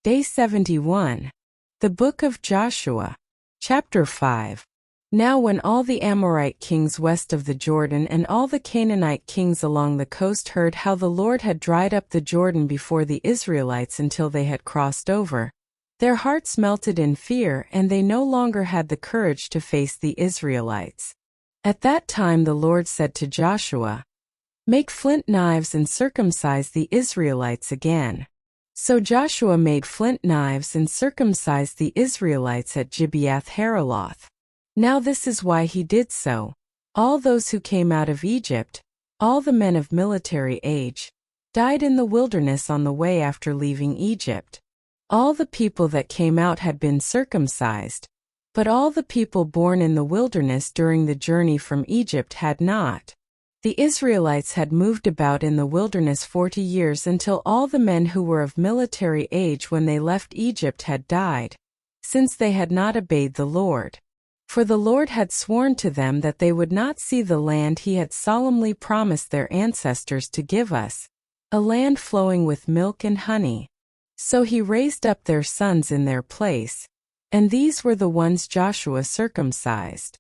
Day 71. The Book of Joshua. Chapter 5. Now when all the Amorite kings west of the Jordan and all the Canaanite kings along the coast heard how the Lord had dried up the Jordan before the Israelites until they had crossed over, their hearts melted in fear and they no longer had the courage to face the Israelites. At that time the Lord said to Joshua, "Make flint knives and circumcise the Israelites again." So Joshua made flint knives and circumcised the Israelites at Gibeath-Haaraloth. Now this is why he did so. All those who came out of Egypt, all the men of military age, died in the wilderness on the way after leaving Egypt. All the people that came out had been circumcised, but all the people born in the wilderness during the journey from Egypt had not. The Israelites had moved about in the wilderness 40 years until all the men who were of military age when they left Egypt had died, since they had not obeyed the Lord. For the Lord had sworn to them that they would not see the land he had solemnly promised their ancestors to give us, a land flowing with milk and honey. So he raised up their sons in their place, and these were the ones Joshua circumcised.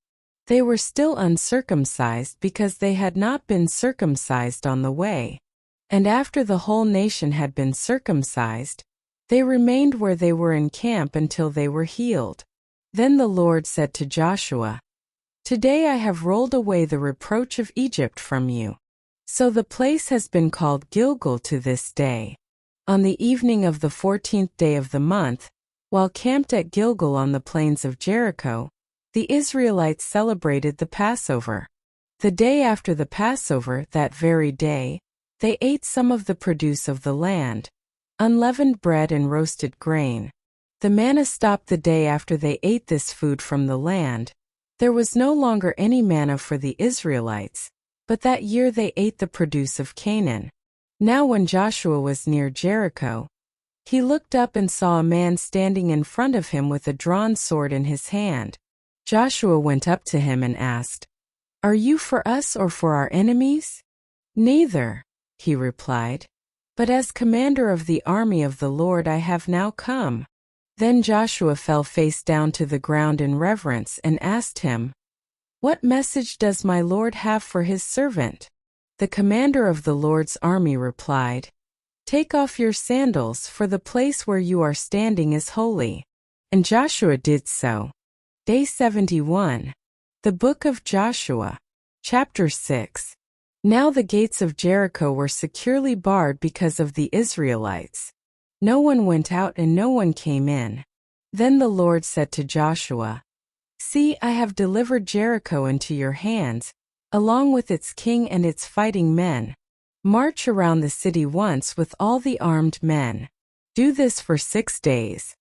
They were still uncircumcised because they had not been circumcised on the way. And after the whole nation had been circumcised, they remained where they were in camp until they were healed. Then the Lord said to Joshua, "Today I have rolled away the reproach of Egypt from you." So the place has been called Gilgal to this day. On the evening of the 14th day of the month, while camped at Gilgal on the plains of Jericho, the Israelites celebrated the Passover. The day after the Passover, that very day, they ate some of the produce of the land, unleavened bread and roasted grain. The manna stopped the day after they ate this food from the land. There was no longer any manna for the Israelites, but that year they ate the produce of Canaan. Now when Joshua was near Jericho, he looked up and saw a man standing in front of him with a drawn sword in his hand. Joshua went up to him and asked, "Are you for us or for our enemies?" "Neither," he replied, "but as commander of the army of the Lord I have now come." Then Joshua fell face down to the ground in reverence and asked him, "What message does my Lord have for his servant?" The commander of the Lord's army replied, "Take off your sandals, for the place where you are standing is holy." And Joshua did so. Day 71. The Book of Joshua. Chapter 6. Now the gates of Jericho were securely barred because of the Israelites. No one went out and no one came in. Then the Lord said to Joshua, "See, I have delivered Jericho into your hands, along with its king and its fighting men. March around the city once with all the armed men. Do this for 6 days.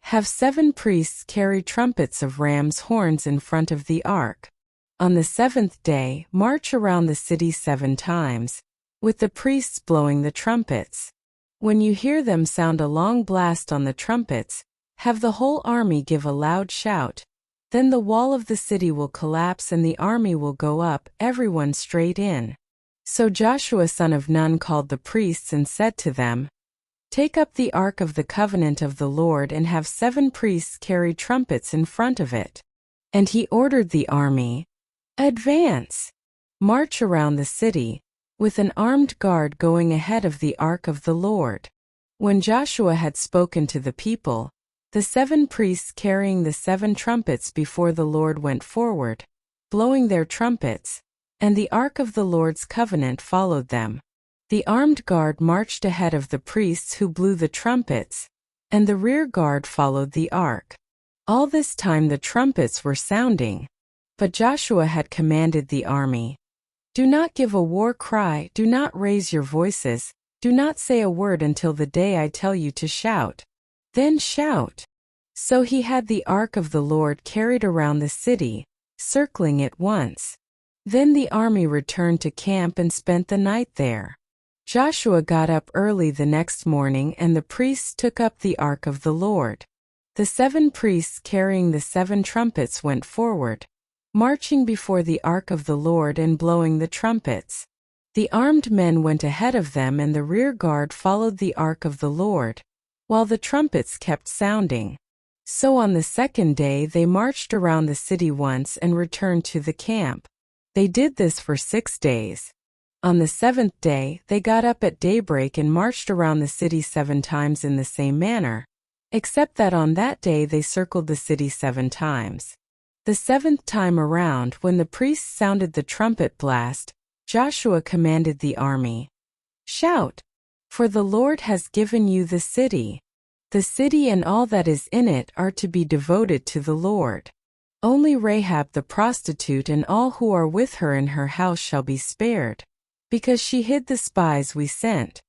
Have 7 priests carry trumpets of ram's horns in front of the ark. On the 7th day, march around the city 7 times, with the priests blowing the trumpets. When you hear them sound a long blast on the trumpets, have the whole army give a loud shout. Then the wall of the city will collapse and the army will go up, everyone straight in." So Joshua son of Nun called the priests and said to them, "Take up the ark of the covenant of the Lord and have 7 priests carry trumpets in front of it." And he ordered the army, "Advance! March around the city, with an armed guard going ahead of the ark of the Lord." When Joshua had spoken to the people, the 7 priests carrying the 7 trumpets before the Lord went forward, blowing their trumpets, and the ark of the Lord's covenant followed them. The armed guard marched ahead of the priests who blew the trumpets, and the rear guard followed the ark. All this time the trumpets were sounding. But Joshua had commanded the army, "Do not give a war cry, do not raise your voices, do not say a word until the day I tell you to shout. Then shout." So he had the ark of the Lord carried around the city, circling it once. Then the army returned to camp and spent the night there. Joshua got up early the next morning and the priests took up the ark of the Lord. The 7 priests carrying the 7 trumpets went forward, marching before the ark of the Lord and blowing the trumpets. The armed men went ahead of them and the rear guard followed the ark of the Lord, while the trumpets kept sounding. So on the second day they marched around the city once and returned to the camp. They did this for 6 days. On the seventh day they got up at daybreak and marched around the city 7 times in the same manner, except that on that day they circled the city 7 times. The 7th time around, when the priests sounded the trumpet blast, Joshua commanded the army, "Shout! For the Lord has given you the city. The city and all that is in it are to be devoted to the Lord. Only Rahab the prostitute and all who are with her in her house shall be spared, because she hid the spies we sent.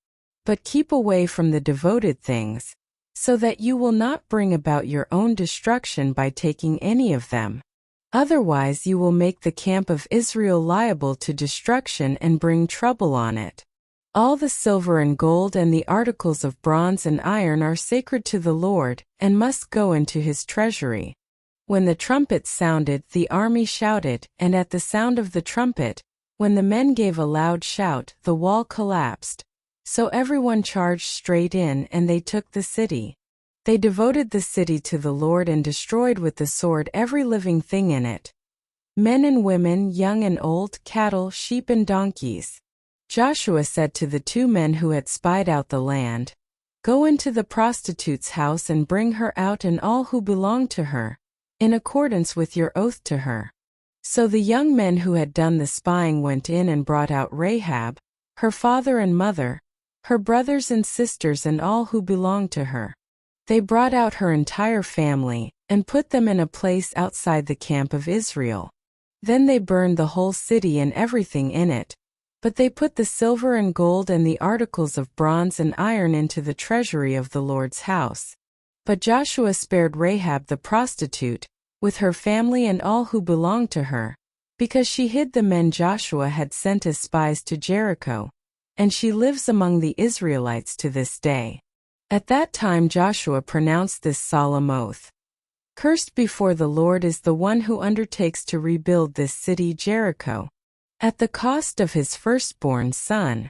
But keep away from the devoted things, so that you will not bring about your own destruction by taking any of them. Otherwise you will make the camp of Israel liable to destruction and bring trouble on it. All the silver and gold and the articles of bronze and iron are sacred to the Lord, and must go into his treasury." When the trumpet sounded, the army shouted, and at the sound of the trumpet, when the men gave a loud shout, the wall collapsed. So everyone charged straight in, and they took the city. They devoted the city to the Lord and destroyed with the sword every living thing in it, men and women, young and old, cattle, sheep and donkeys. Joshua said to the 2 men who had spied out the land, "Go into the prostitute's house and bring her out and all who belong to her, in accordance with your oath to her." So the young men who had done the spying went in and brought out Rahab, her father and mother, her brothers and sisters and all who belonged to her. They brought out her entire family, and put them in a place outside the camp of Israel. Then they burned the whole city and everything in it. But they put the silver and gold and the articles of bronze and iron into the treasury of the Lord's house. But Joshua spared Rahab the prostitute, with her family and all who belonged to her, because she hid the men Joshua had sent as spies to Jericho, and she lives among the Israelites to this day. At that time Joshua pronounced this solemn oath, "Cursed before the Lord is the one who undertakes to rebuild this city Jericho, at the cost of his firstborn son.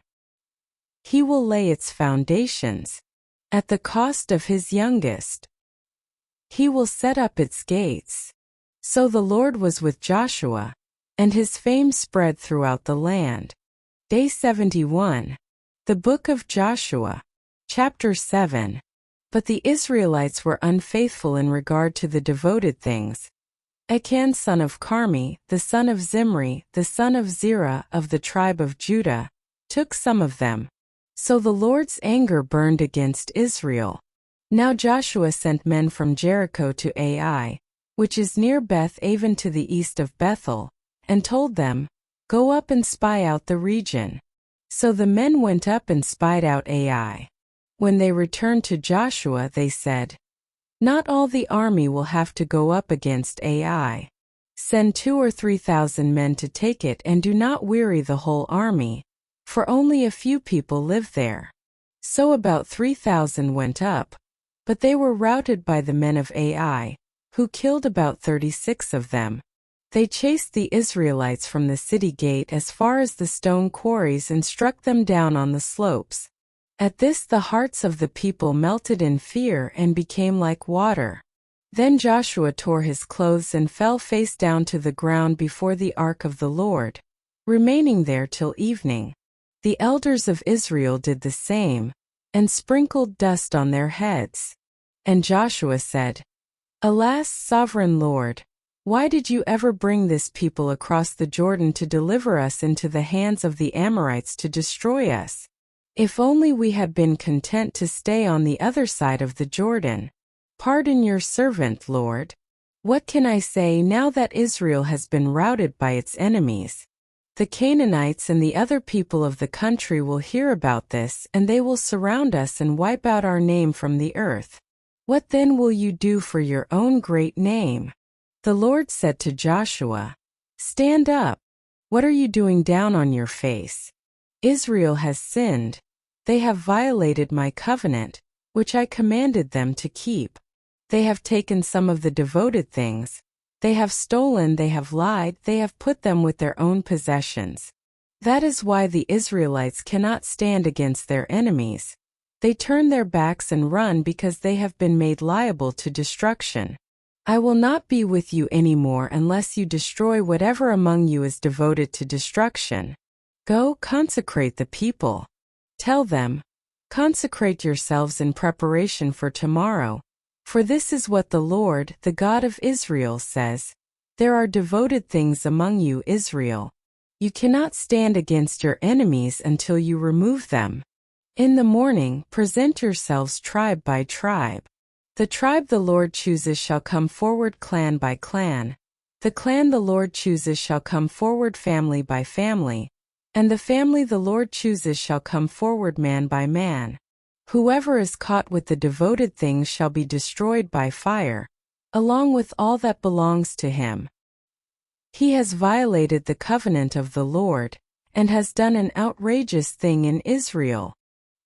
He will lay its foundations, at the cost of his youngest. He will set up its gates." So the Lord was with Joshua, and his fame spread throughout the land. Day 71. The Book of Joshua. Chapter 7. But the Israelites were unfaithful in regard to the devoted things. Achan son of Carmi, the son of Zimri, the son of Zerah of the tribe of Judah, took some of them. So the Lord's anger burned against Israel. Now Joshua sent men from Jericho to Ai, which is near Beth Aven to the east of Bethel, and told them, "Go up and spy out the region." So the men went up and spied out Ai. When they returned to Joshua they said, "Not all the army will have to go up against Ai. Send 2,000 or 3,000 men to take it, and do not weary the whole army, for only a few people live there." So about 3,000 went up, but they were routed by the men of Ai, who killed about 36 of them. They chased the Israelites from the city gate as far as the stone quarries and struck them down on the slopes. At this the hearts of the people melted in fear and became like water. Then Joshua tore his clothes and fell face down to the ground before the ark of the Lord, remaining there till evening. The elders of Israel did the same, and sprinkled dust on their heads. And Joshua said, "Alas, sovereign Lord, why did you ever bring this people across the Jordan to deliver us into the hands of the Amorites to destroy us? If only we had been content to stay on the other side of the Jordan. Pardon your servant, Lord. What can I say now that Israel has been routed by its enemies? The Canaanites and the other people of the country will hear about this, and they will surround us and wipe out our name from the earth. What then will you do for your own great name?" The Lord said to Joshua, "Stand up. What are you doing down on your face? Israel has sinned. They have violated my covenant, which I commanded them to keep. They have taken some of the devoted things. They have stolen, they have lied, they have put them with their own possessions. That is why the Israelites cannot stand against their enemies. They turn their backs and run because they have been made liable to destruction. I will not be with you anymore unless you destroy whatever among you is devoted to destruction. Go, consecrate the people. Tell them, consecrate yourselves in preparation for tomorrow. For this is what the Lord, the God of Israel, says. There are devoted things among you, Israel. You cannot stand against your enemies until you remove them. In the morning, present yourselves tribe by tribe. The tribe the Lord chooses shall come forward clan by clan. The clan the Lord chooses shall come forward family by family. And the family the Lord chooses shall come forward man by man. Whoever is caught with the devoted things shall be destroyed by fire, along with all that belongs to him. He has violated the covenant of the Lord, and has done an outrageous thing in Israel.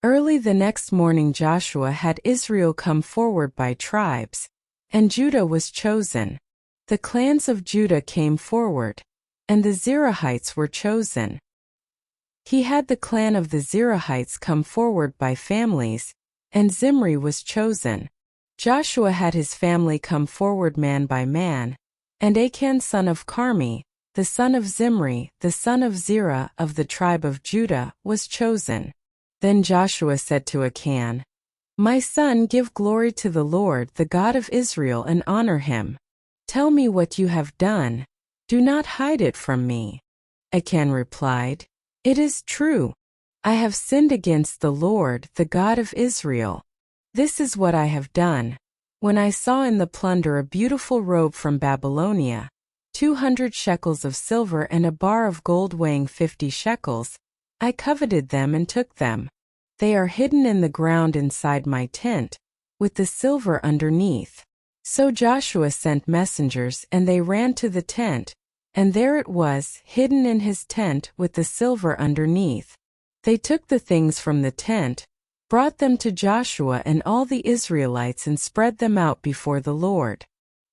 Early the next morning Joshua had Israel come forward by tribes, and Judah was chosen. The clans of Judah came forward, and the Zerahites were chosen. He had the clan of the Zerahites come forward by families, and Zimri was chosen. Joshua had his family come forward man by man, and Achan son of Carmi, the son of Zimri, the son of Zerah of the tribe of Judah, was chosen. Then Joshua said to Achan, My son, give glory to the Lord, the God of Israel, and honor him. Tell me what you have done. Do not hide it from me. Achan replied, It is true. I have sinned against the Lord, the God of Israel. This is what I have done. When I saw in the plunder a beautiful robe from Babylonia, 200 shekels of silver and a bar of gold weighing 50 shekels, I coveted them and took them. They are hidden in the ground inside my tent, with the silver underneath. So Joshua sent messengers, and they ran to the tent, and there it was, hidden in his tent with the silver underneath. They took the things from the tent, brought them to Joshua and all the Israelites and spread them out before the Lord.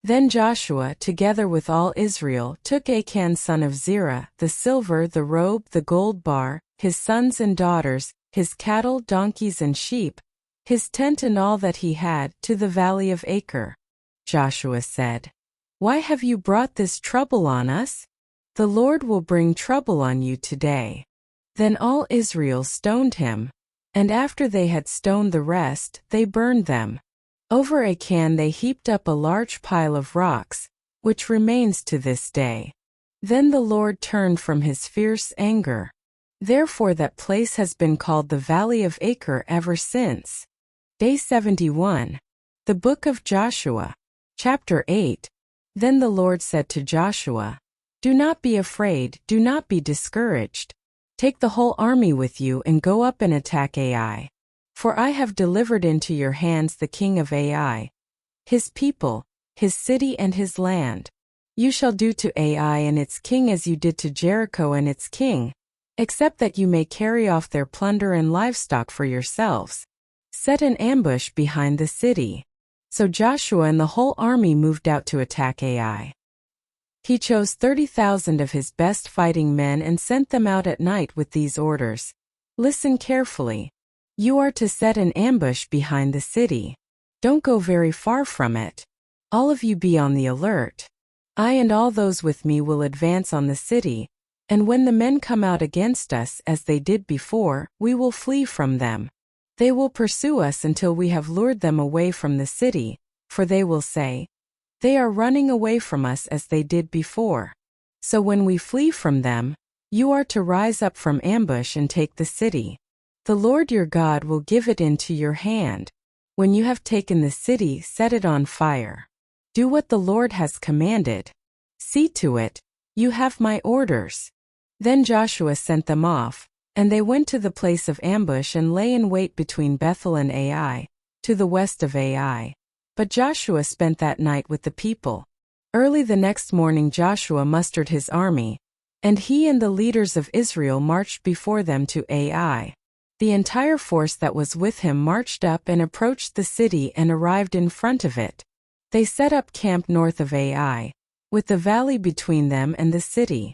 Then Joshua, together with all Israel, took Achan son of Zerah, the silver, the robe, the gold bar, his sons and daughters, his cattle, donkeys and sheep, his tent and all that he had, to the valley of Achor. Joshua said, Why have you brought this trouble on us? The Lord will bring trouble on you today. Then all Israel stoned him, and after they had stoned the rest, they burned them. Over Achan they heaped up a large pile of rocks, which remains to this day. Then the Lord turned from his fierce anger. Therefore that place has been called the Valley of Achor ever since. Day 71. The Book of Joshua. Chapter 8. Then the Lord said to Joshua, Do not be afraid, do not be discouraged. Take the whole army with you and go up and attack Ai. For I have delivered into your hands the king of Ai, his people, his city and his land. You shall do to Ai and its king as you did to Jericho and its king, except that you may carry off their plunder and livestock for yourselves. Set an ambush behind the city. So Joshua and the whole army moved out to attack Ai. He chose 30,000 of his best fighting men and sent them out at night with these orders. Listen carefully. You are to set an ambush behind the city. Don't go very far from it. All of you be on the alert. I and all those with me will advance on the city, and when the men come out against us as they did before, we will flee from them. They will pursue us until we have lured them away from the city, for they will say, They are running away from us as they did before. So when we flee from them, you are to rise up from ambush and take the city. The Lord your God will give it into your hand. When you have taken the city, set it on fire. Do what the Lord has commanded. See to it, you have my orders. Then Joshua sent them off, and they went to the place of ambush and lay in wait between Bethel and Ai, to the west of Ai. But Joshua spent that night with the people. Early the next morning Joshua mustered his army, and he and the leaders of Israel marched before them to Ai. The entire force that was with him marched up and approached the city and arrived in front of it. They set up camp north of Ai, with the valley between them and the city.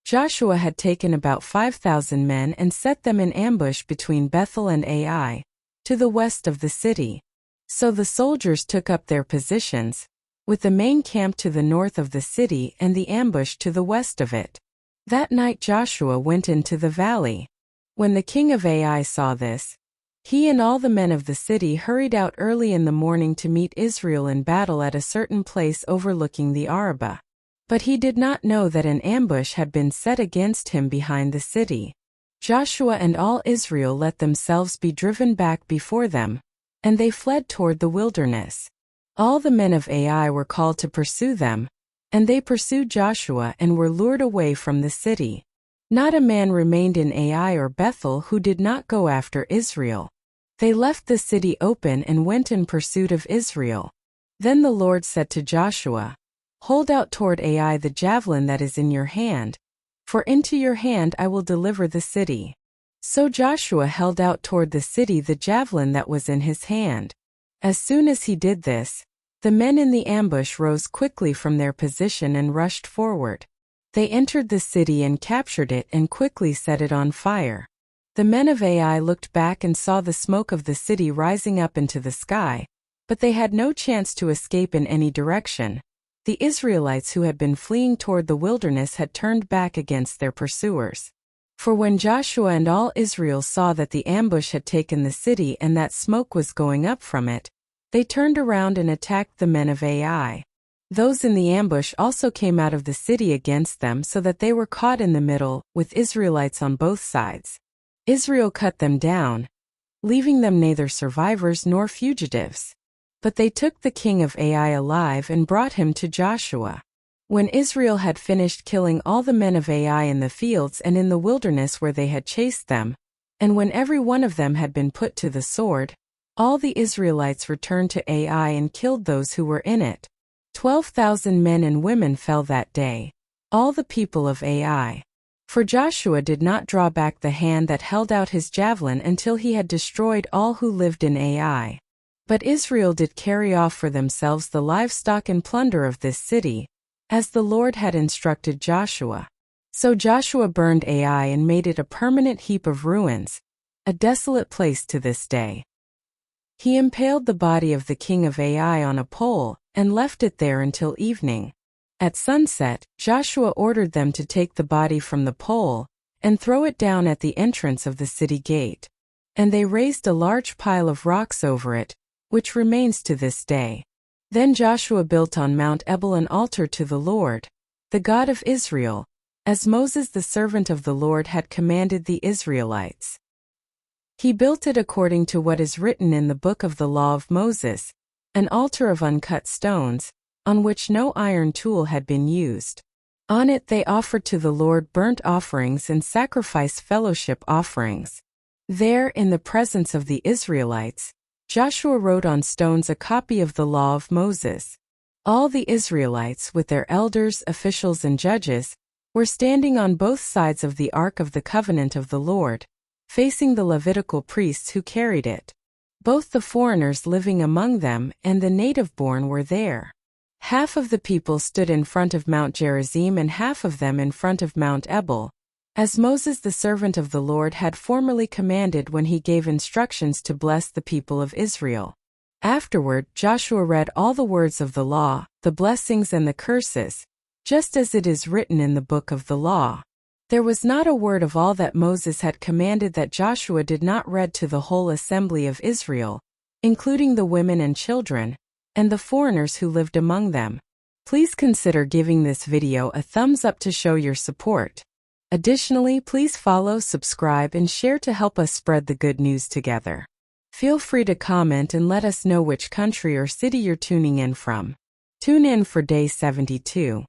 Joshua had taken about 5,000 men and set them in ambush between Bethel and Ai, to the west of the city. So the soldiers took up their positions, with the main camp to the north of the city and the ambush to the west of it. That night Joshua went into the valley. When the king of Ai saw this, he and all the men of the city hurried out early in the morning to meet Israel in battle at a certain place overlooking the Arabah. But he did not know that an ambush had been set against him behind the city. Joshua and all Israel let themselves be driven back before them, and they fled toward the wilderness. All the men of Ai were called to pursue them, and they pursued Joshua and were lured away from the city. Not a man remained in Ai or Bethel who did not go after Israel. They left the city open and went in pursuit of Israel. Then the Lord said to Joshua, "Hold out toward Ai the javelin that is in your hand, for into your hand I will deliver the city." So Joshua held out toward the city the javelin that was in his hand. As soon as he did this, the men in the ambush rose quickly from their position and rushed forward. They entered the city and captured it and quickly set it on fire. The men of Ai looked back and saw the smoke of the city rising up into the sky, but they had no chance to escape in any direction. The Israelites who had been fleeing toward the wilderness had turned back against their pursuers. For when Joshua and all Israel saw that the ambush had taken the city and that smoke was going up from it, they turned around and attacked the men of Ai. Those in the ambush also came out of the city against them so that they were caught in the middle, with Israelites on both sides. Israel cut them down, leaving them neither survivors nor fugitives. But they took the king of Ai alive and brought him to Joshua. When Israel had finished killing all the men of Ai in the fields and in the wilderness where they had chased them, and when every one of them had been put to the sword, all the Israelites returned to Ai and killed those who were in it. 12,000 men and women fell that day, all the people of Ai. For Joshua did not draw back the hand that held out his javelin until he had destroyed all who lived in Ai. But Israel did carry off for themselves the livestock and plunder of this city, as the Lord had instructed Joshua. So Joshua burned Ai and made it a permanent heap of ruins, a desolate place to this day. He impaled the body of the king of Ai on a pole and left it there until evening. At sunset, Joshua ordered them to take the body from the pole and throw it down at the entrance of the city gate. And they raised a large pile of rocks over it, which remains to this day. Then Joshua built on Mount Ebal an altar to the Lord, the God of Israel, as Moses the servant of the Lord had commanded the Israelites. He built it according to what is written in the book of the law of Moses, an altar of uncut stones, on which no iron tool had been used. On it they offered to the Lord burnt offerings and sacrificed fellowship offerings. There, in the presence of the Israelites, Joshua wrote on stones a copy of the law of Moses. All the Israelites, with their elders, officials, and judges, were standing on both sides of the Ark of the Covenant of the Lord, facing the Levitical priests who carried it. Both the foreigners living among them and the native-born were there. Half of the people stood in front of Mount Gerizim and half of them in front of Mount Ebal, as Moses the servant of the Lord had formerly commanded when he gave instructions to bless the people of Israel. Afterward, Joshua read all the words of the law, the blessings and the curses, just as it is written in the book of the law. There was not a word of all that Moses had commanded that Joshua did not read to the whole assembly of Israel, including the women and children, and the foreigners who lived among them. Please consider giving this video a thumbs up to show your support. Additionally, please follow, subscribe, and share to help us spread the good news together. Feel free to comment and let us know which country or city you're tuning in from. Tune in for day 72.